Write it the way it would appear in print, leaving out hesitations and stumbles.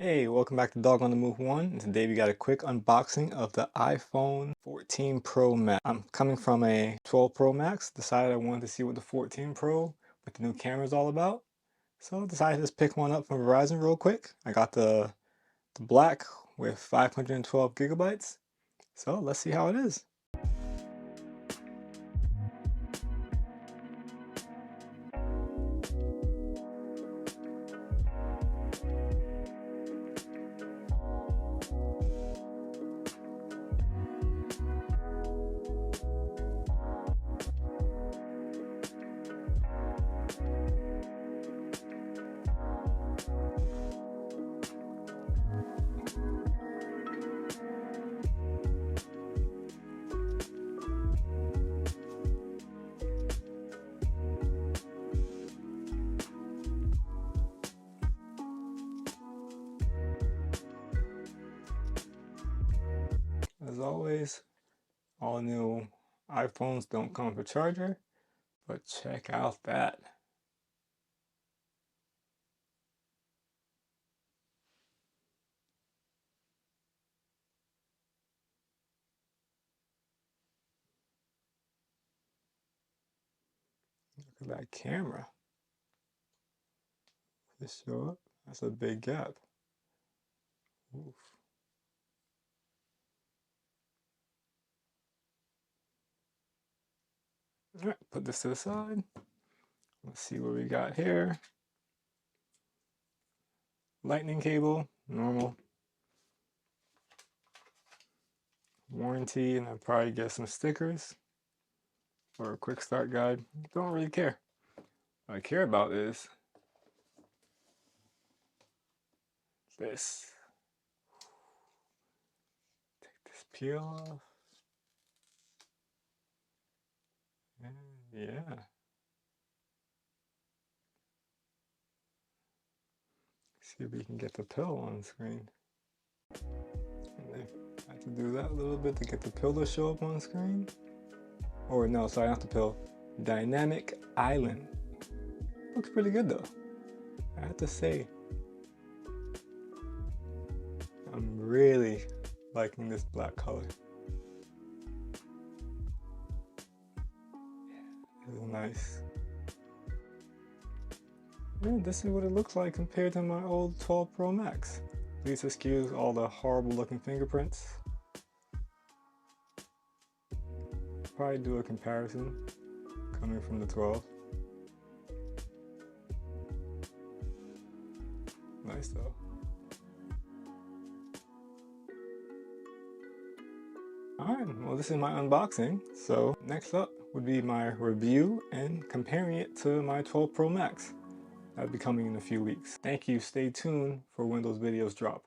Hey, welcome back to Dog on the Move 1. And today we got a quick unboxing of the iPhone 14 Pro Max. I'm coming from a 12 Pro Max. Decided I wanted to see what the 14 Pro with the new camera is all about. So decided to just pick one up from Verizon real quick. I got the black with 512 gigabytes. So let's see how it is. As always, all new iPhones don't come with a charger, but check out that. Look at that camera. This show up? That's a big gap. Oof. Alright, put this to the side. Let's see what we got here. Lightning cable, normal. Warranty, and I'll probably get some stickers or a quick start guide. Don't really care. What I care about is this. Take this peel off. And yeah. See if we can get the pill on screen. And I have to do that a little bit to get the pill to show up on screen. Or no, sorry, not the pill. Dynamic Island. Looks pretty good though. I have to say, I'm really liking this black color. It's nice. And this is what it looks like compared to my old 12 Pro Max. Please excuse all the horrible looking fingerprints. Probably do a comparison coming from the 12. Nice though. Alright, well this is my unboxing. So next up would be my review and comparing it to my 12 Pro Max. That'll be coming in a few weeks. Thank you, stay tuned for when those videos drop.